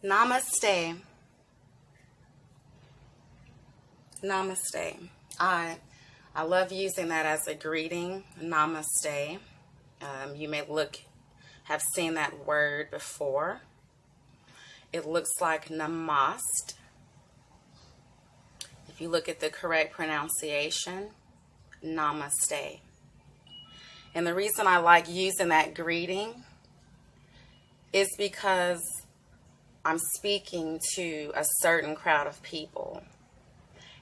Namaste. Namaste. I love using that as a greeting. Namaste. You may have seen that word before. It looks like namaste. If you look at the correct pronunciation, namaste. And the reason I like using that greeting is because I'm speaking to a certain crowd of people.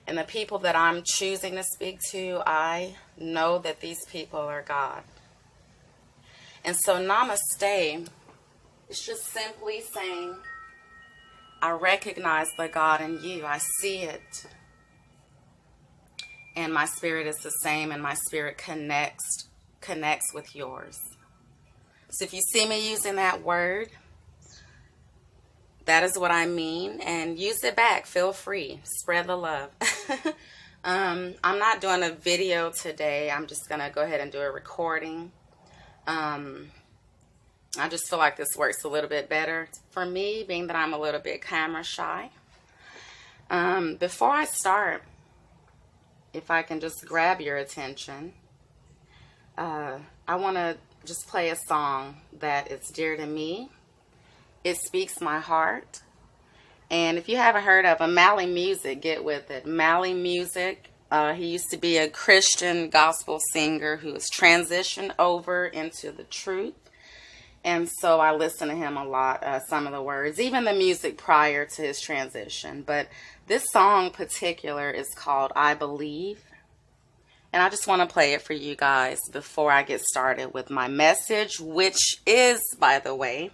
And the people that I'm choosing to speak to, I know that these people are God. And so namaste is just simply saying, I recognize the God in you. I see it. And my spirit is the same, and my spirit connects with yours. So if you see me using that word, that is what I mean, and use it back. Feel free. Spread the love. I'm not doing a video today. I'm just going to go ahead and do a recording. I just feel like this works a little bit better for me, being that I'm a little bit camera shy. Before I start, if I can just grab your attention, I want to just play a song that is dear to me. It speaks my heart. And if you haven't heard of him, Mally Music, get with it. Mally Music. He used to be a Christian gospel singer who has transitioned over into the truth. And so I listen to him a lot, some of the words, even the music prior to his transition. But this song in particular is called I Believe. And I just want to play it for you guys before I get started with my message, which is, by the way,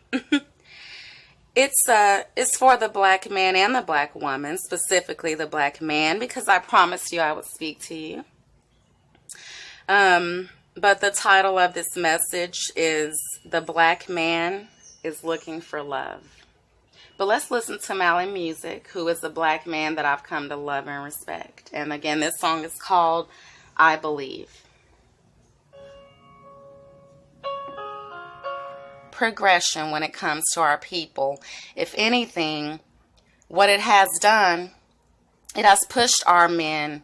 it's for the black man and the black woman, specifically the black man, because I promised you I would speak to you. But the title of this message is The Black Man is Looking for Love. But let's listen to Mally Music, who is a black man that I've come to love and respect. And again, this song is called I Believe. Progression when it comes to our people. If anything, what it has done, it has pushed our men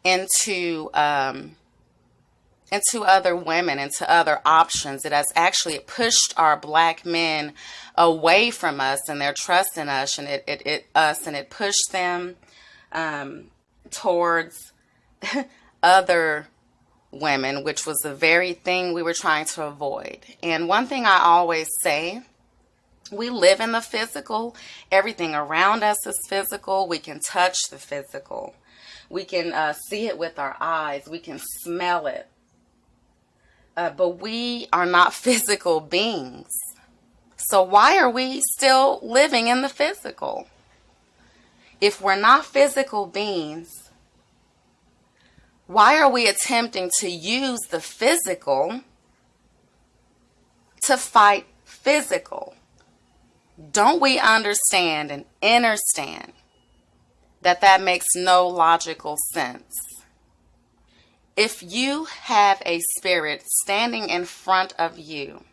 into other women, into other options. It has actually pushed our black men away from us and their trust in us, and it pushed them towards other women, which was the very thing we were trying to avoid. And one thing I always say, we live in the physical. Everything around us is physical. We can touch the physical. We can see it with our eyes. We can smell it. But we are not physical beings. So why are we still living in the physical? If we're not physical beings, why are we attempting to use the physical to fight physical? Don't we understand and understand that makes no logical sense? If you have a spirit standing in front of you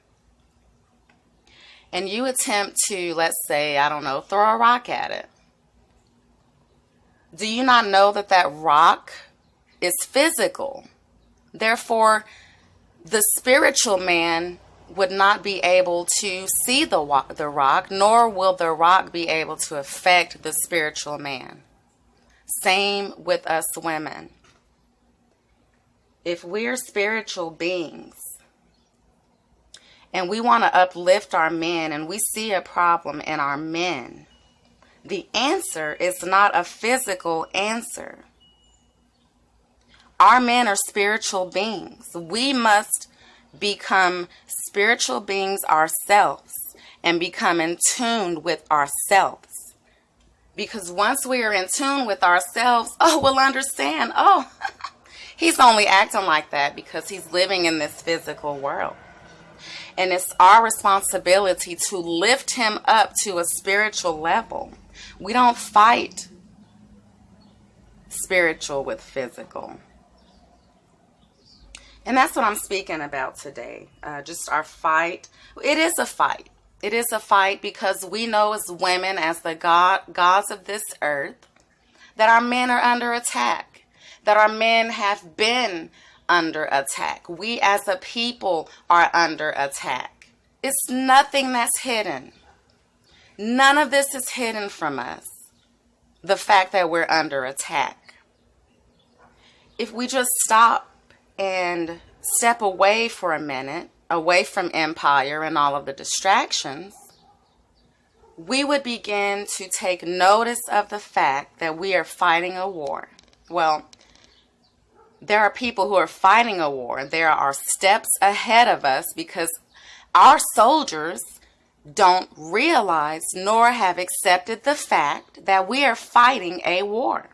and you attempt to, let's say, I don't know, throw a rock at it, do you not know that rock is physical? Therefore, the spiritual man would not be able to see the rock, nor will the rock be able to affect the spiritual man. Same with us women. If we're spiritual beings and we want to uplift our men and we see a problem in our men, the answer is not a physical answer. Our men are spiritual beings. We must become spiritual beings ourselves and become in tune with ourselves. Because once we are in tune with ourselves, we'll understand, he's only acting like that because he's living in this physical world. And it's our responsibility to lift him up to a spiritual level. We don't fight spiritual with physical. And that's what I'm speaking about today. Just our fight. It is a fight. It is a fight because we know as women, as the gods of this earth, that our men are under attack, that our men have been under attack. We as a people are under attack. It's nothing that's hidden. None of this is hidden from us. The fact that we're under attack. If we just stop and step away for a minute, away from empire and all of the distractions, we would begin to take notice of the fact that we are fighting a war. Well, there are people who are fighting a war. There are steps ahead of us because our soldiers don't realize nor have accepted the fact that we are fighting a war.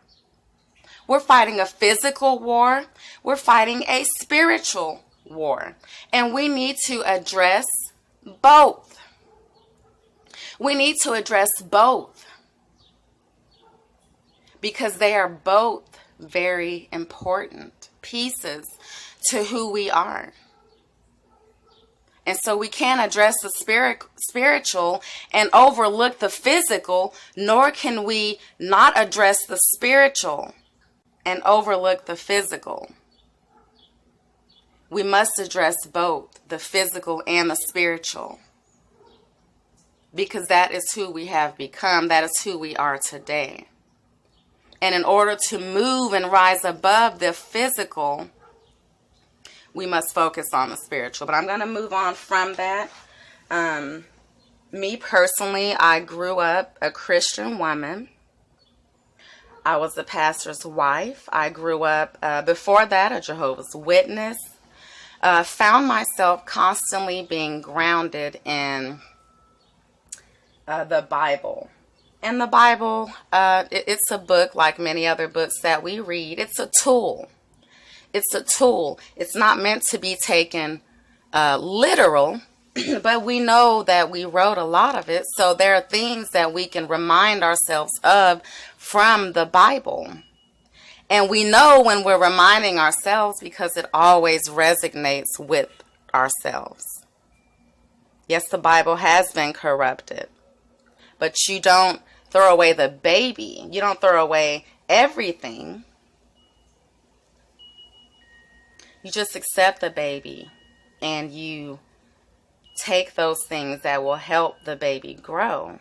We're fighting a physical war. We're fighting a spiritual war. And we need to address both. We need to address both because they are both very important pieces to who we are. And so we can't address the spiritual and overlook the physical, nor can we not address the spiritual and overlook the physical. We must address both the physical and the spiritual, because that is who we have become. That is who we are today. And in order to move and rise above the physical, we must focus on the spiritual. But I'm going to move on from that. Me personally, I grew up a Christian woman. I was a pastor's wife. I grew up, before that, a Jehovah's Witness. Found myself constantly being grounded in the Bible. And the Bible, it's a book like many other books that we read. It's a tool. It's a tool. It's not meant to be taken literal, but we know that we wrote a lot of it. So there are things that we can remind ourselves of from the Bible. And we know when we're reminding ourselves because it always resonates with ourselves. Yes, the Bible has been corrupted, but you don't throw away the baby. You don't throw away everything. You just accept the baby and you take those things that will help the baby grow.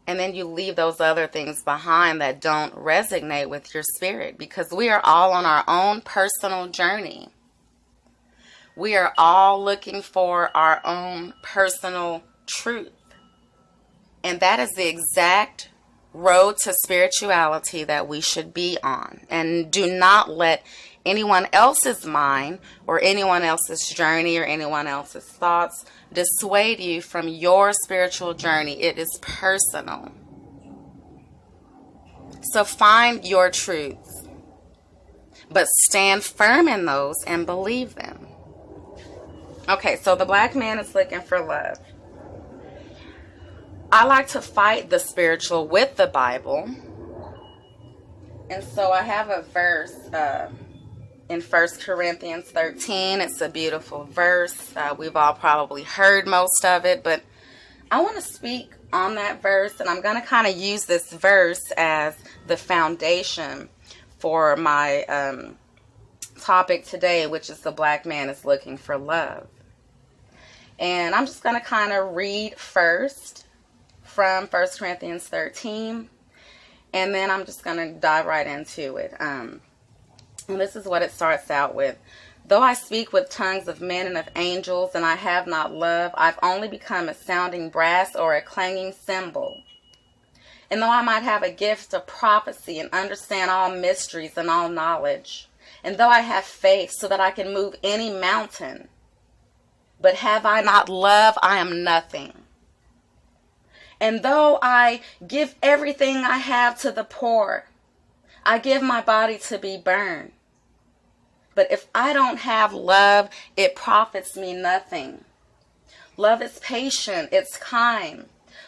And then you leave those other things behind that don't resonate with your spirit, because we are all on our own personal journey. We are all looking for our own personal truth. And that is the exact road to spirituality that we should be on. And do not let anyone else's mind or anyone else's journey or anyone else's thoughts dissuade you from your spiritual journey. It is personal. So find your truths, but stand firm in those and believe them. Okay, so the black man is looking for love. I like to fight the spiritual with the Bible. And so I have a verse in 1 Corinthians 13. It's a beautiful verse. We've all probably heard most of it, but I want to speak on that verse, and I'm going to kind of use this verse as the foundation for my topic today, which is the black man is looking for love. And I'm just going to kind of read first from 1 Corinthians 13, and then I'm just going to dive right into it. And this is what it starts out with. Though I speak with tongues of men and of angels, and I have not love, I've only become a sounding brass or a clanging cymbal. And though I might have a gift of prophecy and understand all mysteries and all knowledge, and though I have faith so that I can move any mountain, but have I not love, I am nothing. And though I give everything I have to the poor, I give my body to be burned. But if I don't have love, it profits me nothing. Love is patient, it's kind.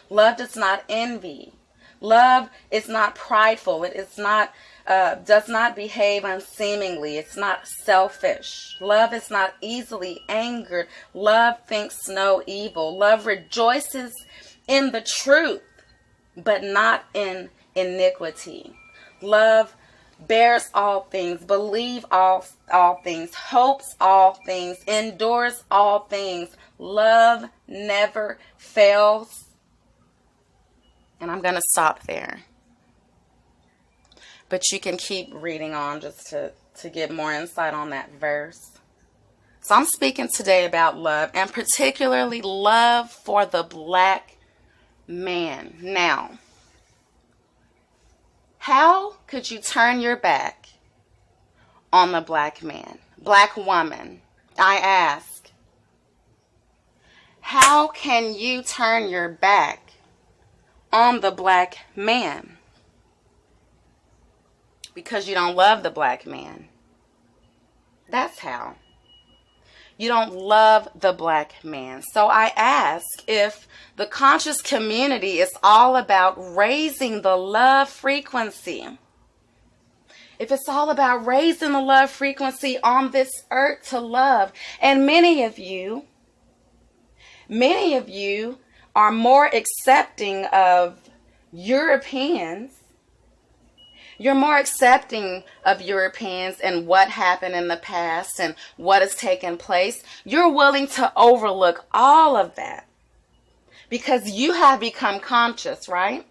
Love does not envy. Love is not prideful. It is not does not behave unseemingly. It's not selfish. Love is not easily angered. Love thinks no evil. Love rejoices in the truth, but not in iniquity. Love bears all things, believe all things, hopes all things, endures all things. Love never fails. And I'm going to stop there. But you can keep reading on just to get more insight on that verse. So I'm speaking today about love, and particularly love for the black man. Now, how could you turn your back on the black man, black woman? I ask. How can you turn your back on the black man? Because you don't love the black man. That's how. You don't love the black man. So I ask if the conscious community is all about raising the love frequency. If it's all about raising the love frequency on this earth to love. And many of you are more accepting of Europeans. You're more accepting of Europeans and what happened in the past and what has taken place. You're willing to overlook all of that because you have become conscious, right?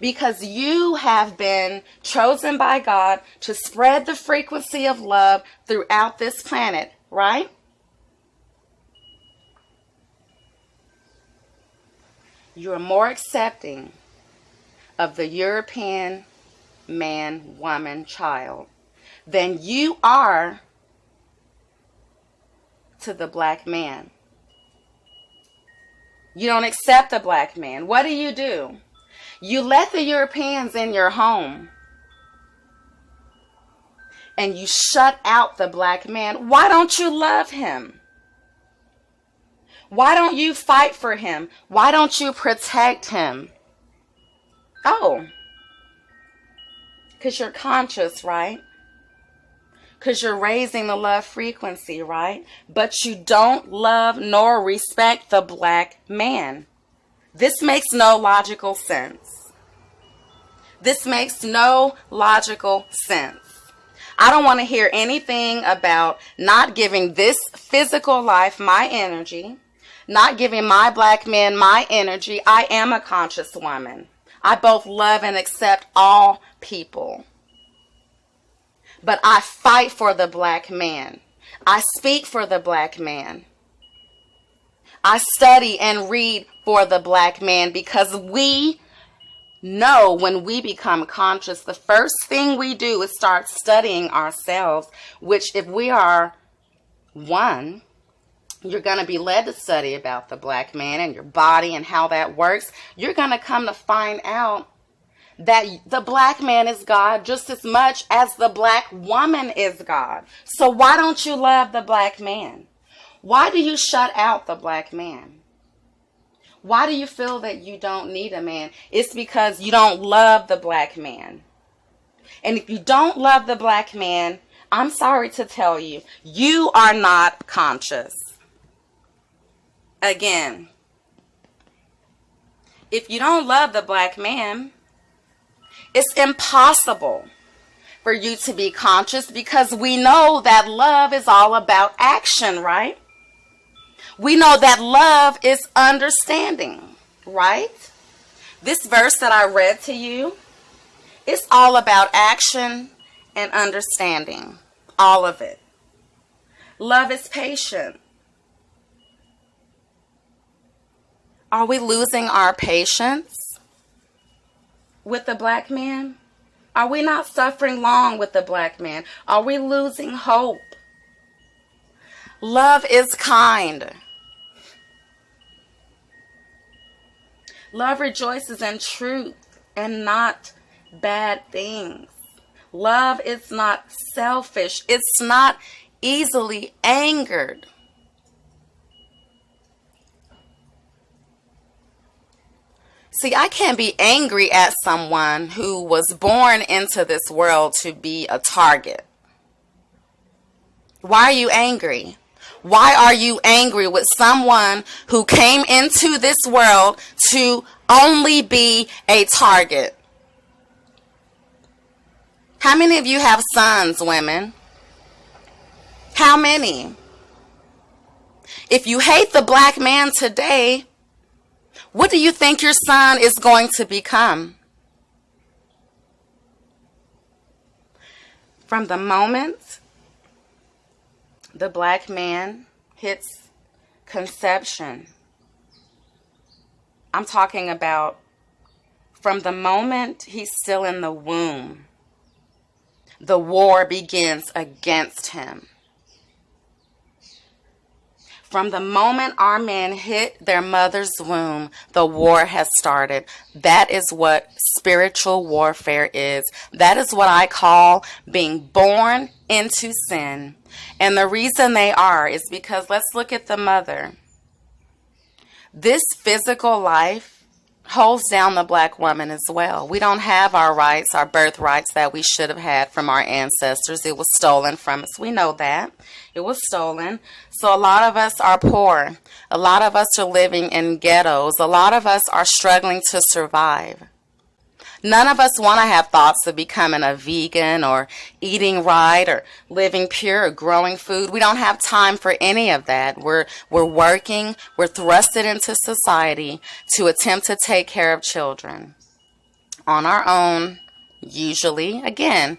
Because you have been chosen by God to spread the frequency of love throughout this planet, right? You're more accepting of the European man, woman, child than you are to the black man. You don't accept the black man. What do? You let the Europeans in your home and you shut out the black man. Why don't you love him? Why don't you fight for him? Why don't you protect him? Oh, because you're conscious, right? Because you're raising the love frequency, right? But you don't love nor respect the black man. This makes no logical sense. This makes no logical sense. I don't want to hear anything about not giving this physical life my energy, not giving my black man my energy. I am a conscious woman. I both love and accept all people. But I fight for the black man. I speak for the black man. I study and read for the black man because we know when we become conscious, the first thing we do is start studying ourselves, which if we are one, you're going to be led to study about the black man and your body and how that works. You're going to come to find out that the black man is God just as much as the black woman is God. So why don't you love the black man? Why do you shut out the black man? Why do you feel that you don't need a man? It's because you don't love the black man. And if you don't love the black man, I'm sorry to tell you, you are not conscious. Again, if you don't love the black man, it's impossible for you to be conscious because we know that love is all about action, right? We know that love is understanding, right? This verse that I read to you, it's all about action and understanding, all of it. Love is patient. Are we losing our patience with the black man? Are we not suffering long with the black man? Are we losing hope? Love is kind. Love rejoices in truth and not bad things. Love is not selfish. It's not easily angered. See, I can't be angry at someone who was born into this world to be a target. Why are you angry? Why are you angry with someone who came into this world to only be a target? How many of you have sons, women? How many? If you hate the black man today, what do you think your son is going to become? From the moment the black man hits conception, I'm talking about from the moment he's still in the womb, the war begins against him. From the moment our men hit their mother's womb, the war has started. That is what spiritual warfare is. That is what I call being born into sin. And the reason they are is because let's look at the mother. This physical life holds down the black woman as well. We don't have our rights, our birthrights that we should have had from our ancestors. It was stolen from us. We know that. It was stolen. So a lot of us are poor. A lot of us are living in ghettos. A lot of us are struggling to survive. None of us want to have thoughts of becoming a vegan or eating right or living pure or growing food. We don't have time for any of that. We're working. We're thrusted into society to attempt to take care of children on our own, usually. Again,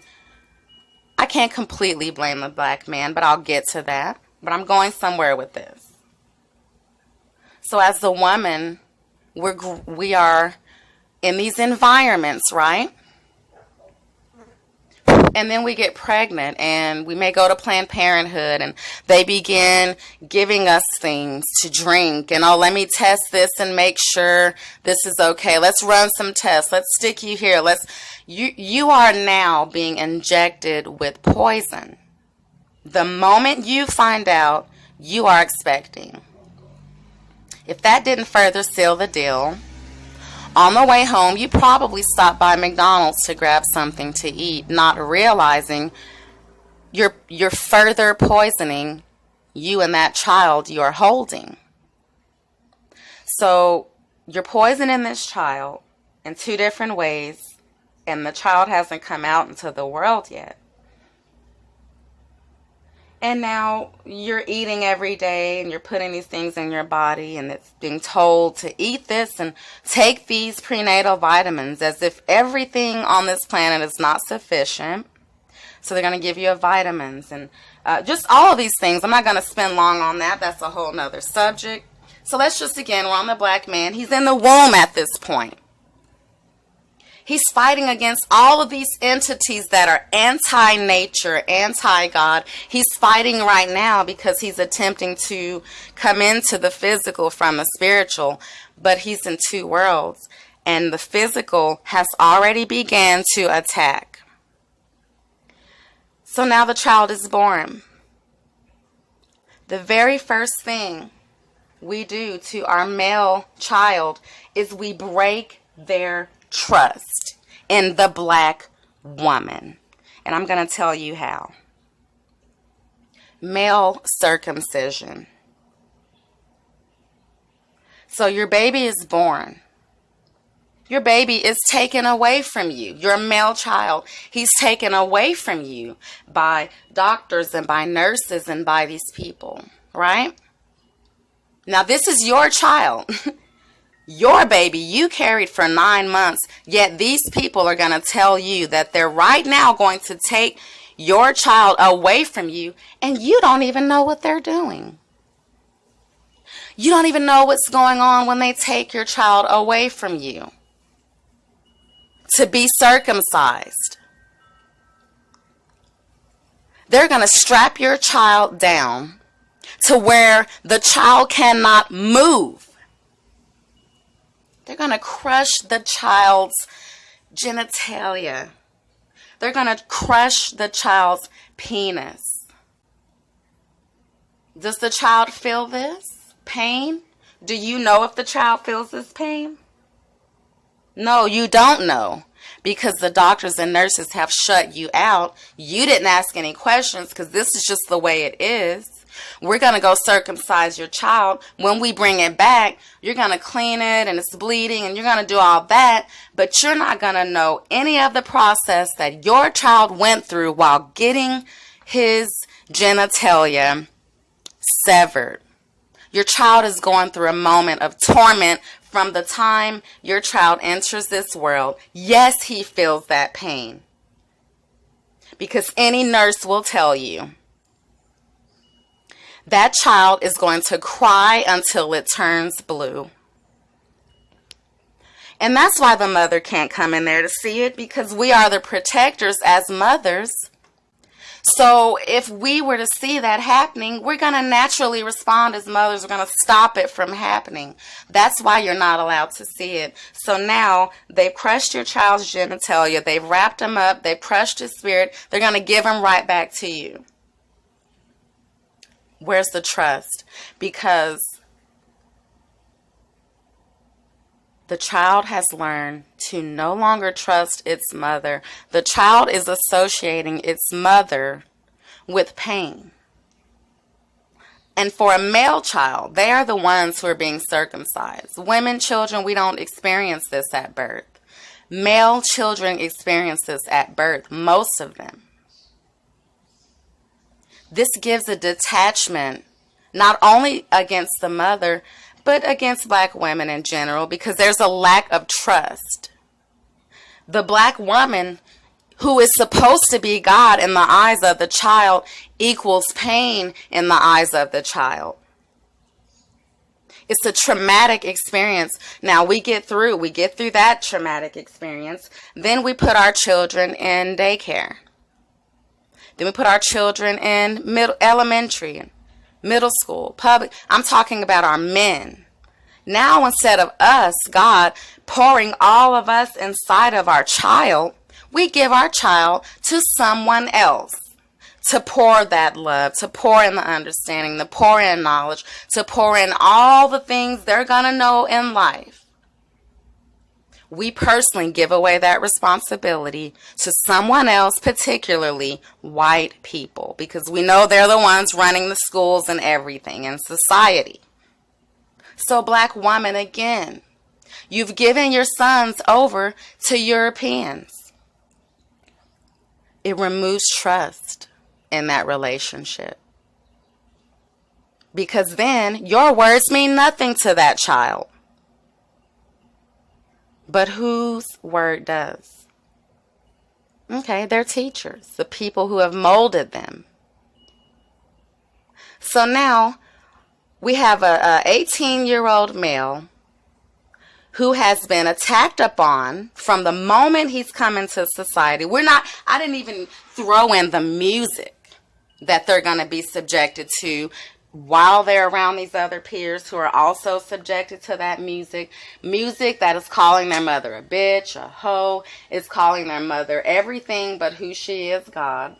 I can't completely blame the black man, but I'll get to that. But I'm going somewhere with this. So as the woman, we are in these environments, right? And then we get pregnant and we may go to Planned Parenthood and they begin giving us things to drink. And, oh, let me test this and make sure this is okay. Let's run some tests. Let's stick you here. You are now being injected with poison. The moment you find out, you are expecting. If that didn't further seal the deal, on the way home, you probably stopped by McDonald's to grab something to eat, not realizing you're further poisoning you and that child you're holding. So you're poisoning this child in two different ways, and the child hasn't come out into the world yet. And now you're eating every day and you're putting these things in your body and it's being told to eat this and take these prenatal vitamins as if everything on this planet is not sufficient. So they're going to give you vitamins and just all of these things. I'm not going to spend long on that. That's a whole nother subject. So let's just, again, we're on the black man. He's in the womb at this point. He's fighting against all of these entities that are anti-nature, anti-God. He's fighting right now because he's attempting to come into the physical from the spiritual, but he's in two worlds, and the physical has already began to attack. So now the child is born. The very first thing we do to our male child is we break their trust in the black woman. And I'm going to tell you how. Male circumcision. So your baby is born. Your baby is taken away from you. Your male child, he's taken away from you by doctors and by nurses and by these people, right? Now this is your child. Your baby you carried for 9 months, yet these people are going to tell you that they're right now going to take your child away from you, and you don't even know what they're doing. You don't even know what's going on when they take your child away from you to be circumcised. They're going to strap your child down to where the child cannot move. They're going to crush the child's genitalia. They're going to crush the child's penis. Does the child feel this pain? Do you know if the child feels this pain? No, you don't know because the doctors and nurses have shut you out. You didn't ask any questions because this is just the way it is. We're going to go circumcise your child. When we bring it back, you're going to clean it and it's bleeding and you're going to do all that, but you're not going to know any of the process that your child went through while getting his genitalia severed. Your child is going through a moment of torment from the time your child enters this world. Yes, he feels that pain. Because any nurse will tell you that child is going to cry until it turns blue. And that's why the mother can't come in there to see it, because we are the protectors as mothers. So if we were to see that happening, we're going to naturally respond as mothers. We're going to stop it from happening. That's why you're not allowed to see it. So now they've crushed your child's genitalia. They've wrapped him up. They've crushed his spirit. They're going to give him right back to you. Where's the trust? Because the child has learned to no longer trust its mother. The child is associating its mother with pain. And for a male child, they are the ones who are being circumcised. Women, children, we don't experience this at birth. Male children experience this at birth, most of them. This gives a detachment not only against the mother, but against black women in general, because there's a lack of trust. The black woman, who is supposed to be God in the eyes of the child, equals pain in the eyes of the child. It's a traumatic experience. Now we get through that traumatic experience. Then we put our children in daycare. Then we put our children in elementary, middle school, public. I'm talking about our men. Now instead of us, God, pouring all of us inside of our child, we give our child to someone else to pour that love, to pour in the understanding, to pour in knowledge, to pour in all the things they're going to know in life. We personally give away that responsibility to someone else, particularly white people, because we know they're the ones running the schools and everything in society. So black woman, again, you've given your sons over to Europeans. It removes trust in that relationship. Because then your words mean nothing to that child. But whose word does? Okay, their teachers, the people who have molded them. So now we have a 18-year-old male who has been attacked upon from the moment he's come into society. I didn't even throw in the music that they're going to be subjected to while they're around these other peers who are also subjected to that music. Music that is calling their mother a bitch, a hoe, is calling their mother everything but who she is, God.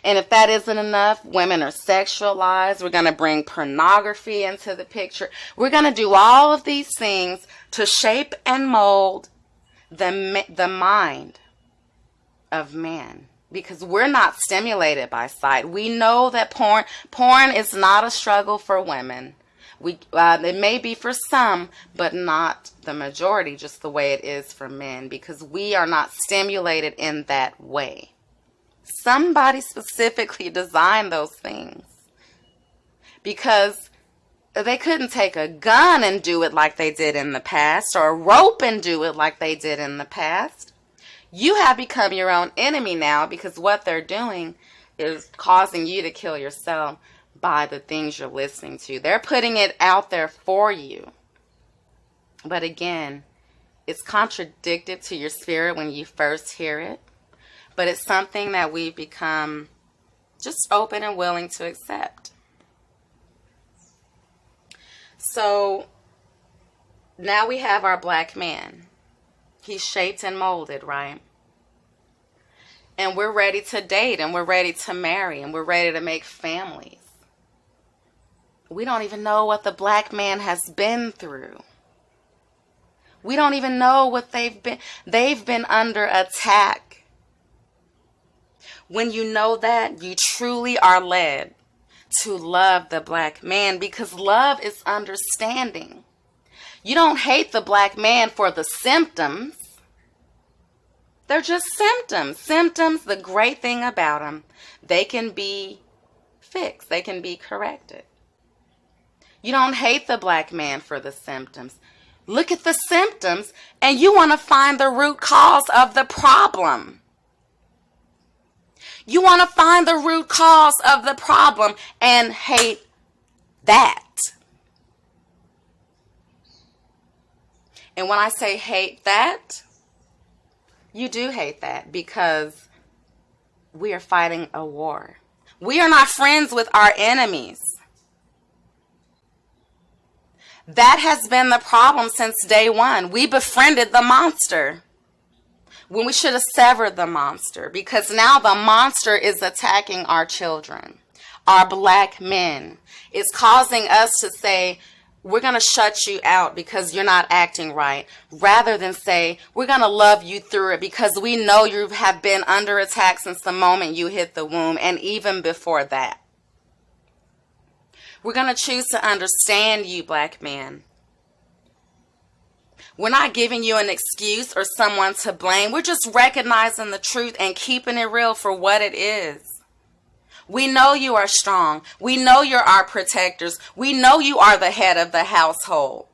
And if that isn't enough, women are sexualized. We're going to bring pornography into the picture. We're going to do all of these things to shape and mold the mind of man. Because we're not stimulated by sight. We know that porn is not a struggle for women. It may be for some, but not the majority, just the way it is for men. Because we are not stimulated in that way. Somebody specifically designed those things. Because they couldn't take a gun and do it like they did in the past, or a rope and do it like they did in the past. You have become your own enemy now, because what they're doing is causing you to kill yourself by the things you're listening to. They're putting it out there for you. But again, it's contradicted to your spirit when you first hear it. But it's something that we've become just open and willing to accept. So now we have our black man. He's shaped and molded, right? And we're ready to date, and we're ready to marry, and we're ready to make families. We don't even know what the black man has been through. We don't even know what they've been. They've been under attack. When you know that, you truly are led to love the black man, because love is understanding. You don't hate the black man for the symptoms. They're just symptoms. Symptoms, the great thing about them, they can be fixed. They can be corrected. You don't hate the black man for the symptoms. Look at the symptoms and you want to find the root cause of the problem. You want to find the root cause of the problem and hate that. And when I say hate that, you do hate that, because we are fighting a war. We are not friends with our enemies. That has been the problem since day one. We befriended the monster when we should have severed the monster, because now the monster is attacking our children, our black men. It's causing us to say, we're going to shut you out because you're not acting right, rather than say, we're going to love you through it because we know you have been under attack since the moment you hit the womb, and even before that. We're going to choose to understand you, black man. We're not giving you an excuse or someone to blame. We're just recognizing the truth and keeping it real for what it is. We know you are strong. We know you're our protectors. We know you are the head of the household.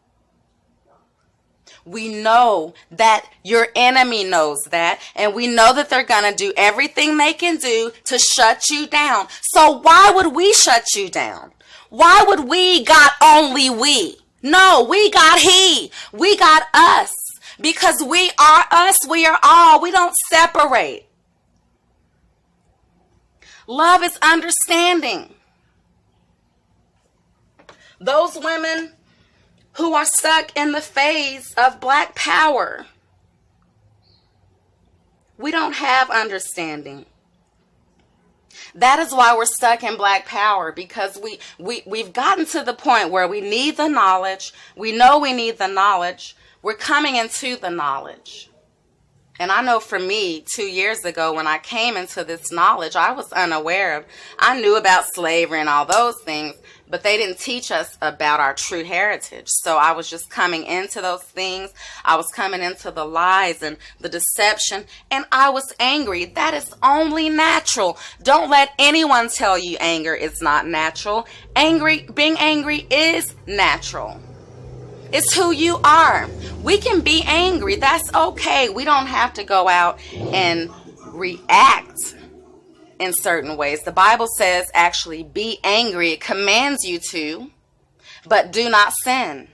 We know that your enemy knows that, and we know that they're going to do everything they can do to shut you down. So why would we shut you down? Why would we got only we? No, we got he. We got us. Because we are us, we are all. We don't separate. Love is understanding. Those women who are stuck in the phase of black power, we don't have understanding. That is why we're stuck in black power, because we've gotten to the point where we need the knowledge. We know we need the knowledge. We're coming into the knowledge. And I know for me, 2 years ago, when I came into this knowledge, I was unaware of, I knew about slavery and all those things, but they didn't teach us about our true heritage. So I was just coming into those things. I was coming into the lies and the deception, and I was angry. That is only natural. Don't let anyone tell you anger is not natural. Being angry is natural. It's who you are. We can be angry. That's okay. We don't have to go out and react in certain ways. The Bible says actually be angry. It commands you to, but do not sin.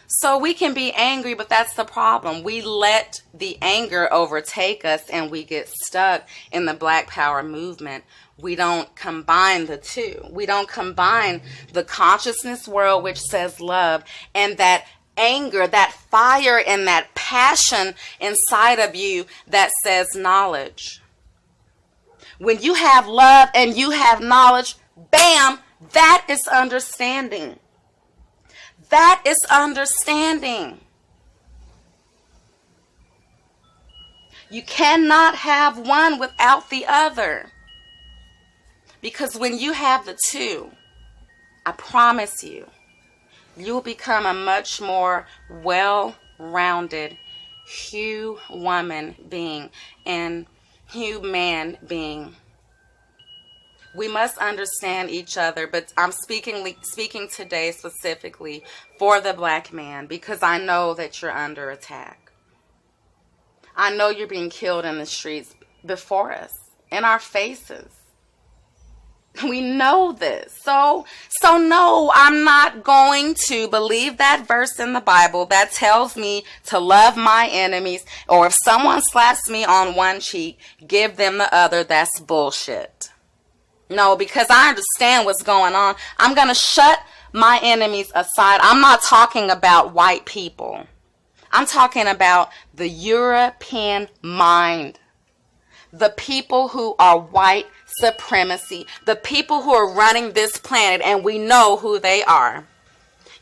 So we can be angry, but that's the problem. We let the anger overtake us and we get stuck in the Black Power movement. We don't combine the two. We don't combine the consciousness world, which says love, and that anger, that fire and that passion inside of you that says knowledge. When you have love and you have knowledge, bam, that is understanding. That is understanding. You cannot have one without the other. Because when you have the two, I promise you, you'll become a much more well-rounded human being and human being. We must understand each other, but I'm speaking today specifically for the black man, because I know that you're under attack. I know you're being killed in the streets before us, in our faces. We know this. So no, I'm not going to believe that verse in the Bible that tells me to love my enemies, or if someone slaps me on one cheek, give them the other. That's bullshit. No, because I understand what's going on. I'm going to shut my enemies aside. I'm not talking about white people. I'm talking about the European mind. The people who are white supremacy. The people who are running this planet, and we know who they are.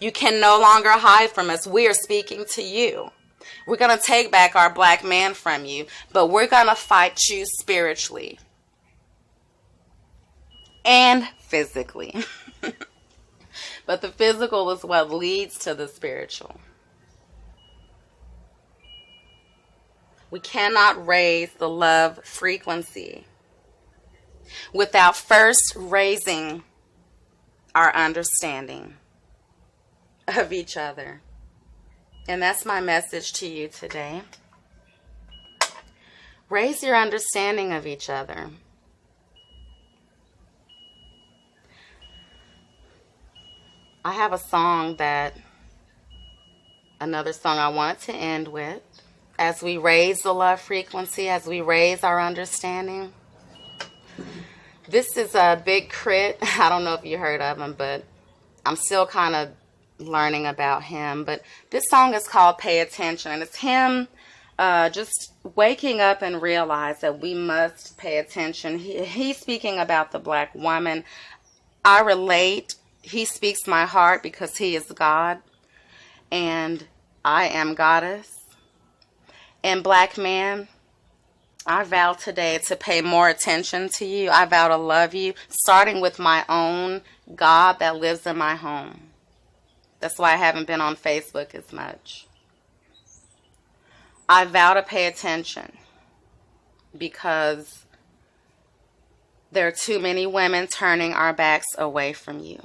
You can no longer hide from us. We are speaking to you. We're going to take back our black man from you, but we're going to fight you spiritually and physically. But the physical is what leads to the spiritual. We cannot raise the love frequency without first raising our understanding of each other. And that's my message to you today. Raise your understanding of each other. I have a song another song I want to end with. As we raise the love frequency, as we raise our understanding. This is a Big Crit. I don't know if you heard of him, but I'm still kind of learning about him. But this song is called Pay Attention, and it's him just waking up and realize that we must pay attention. He's speaking about the black woman. I relate. He speaks my heart because he is God, and I am goddess. And black man, I vow today to pay more attention to you. I vow to love you, starting with my own God that lives in my home. That's why I haven't been on Facebook as much. I vow to pay attention because there are too many women turning our backs away from you.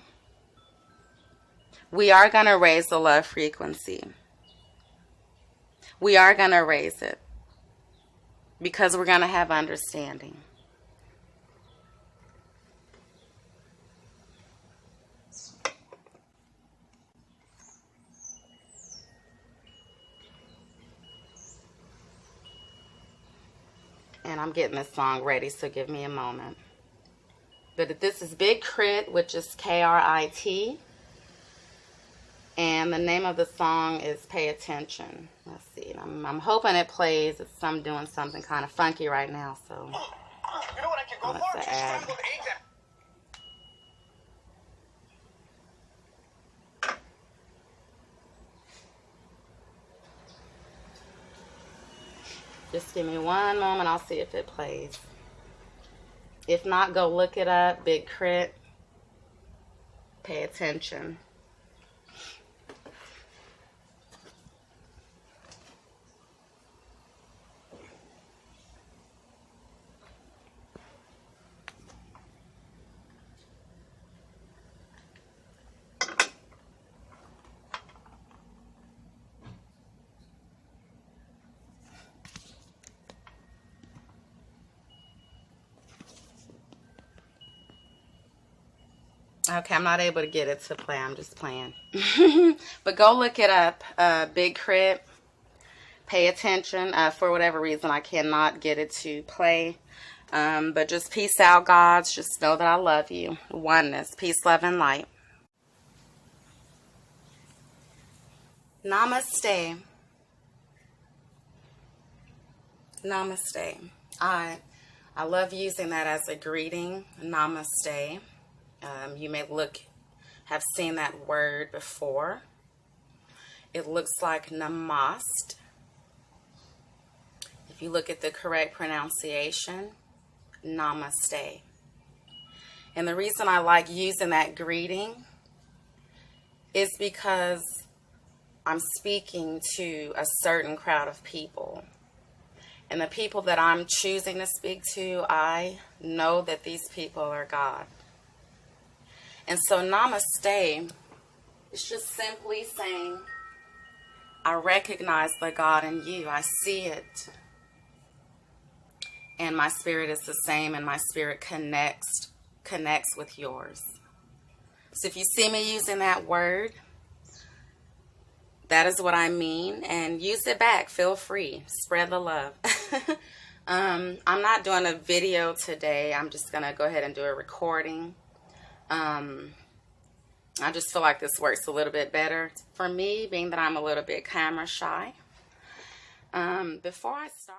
We are going to raise the love frequency. We are going to raise it because we're going to have understanding. And I'm getting this song ready, so give me a moment. But this is Big Crit, which is K-R-I-T. And the name of the song is Pay Attention. Let's see. I'm hoping it plays. I'm doing something kind of funky right now, so. You know what I can go for? That's the ad. Scrambled eggs. Just give me one moment. I'll see if it plays. If not, go look it up. Big Crit. Pay Attention. Okay, I'm not able to get it to play. I'm just playing. But go look it up. Big Crit. Pay Attention. For whatever reason, I cannot get it to play. But just peace out, gods. Just know that I love you. Oneness. Peace, love, and light. Namaste. Namaste. I love using that as a greeting. Namaste. You may have seen that word before. It looks like namaste. If you look at the correct pronunciation, namaste. And the reason I like using that greeting is because I'm speaking to a certain crowd of people. And the people that I'm choosing to speak to, I know that these people are God. And so namaste is just simply saying, I recognize the God in you. I see it. And my spirit is the same, and my spirit connects with yours. So if you see me using that word, that is what I mean. And use it back. Feel free. Spread the love. I'm not doing a video today. I'm just going to go ahead and do a recording. I just feel like this works a little bit better for me, being that I'm a little bit camera shy. Before I start.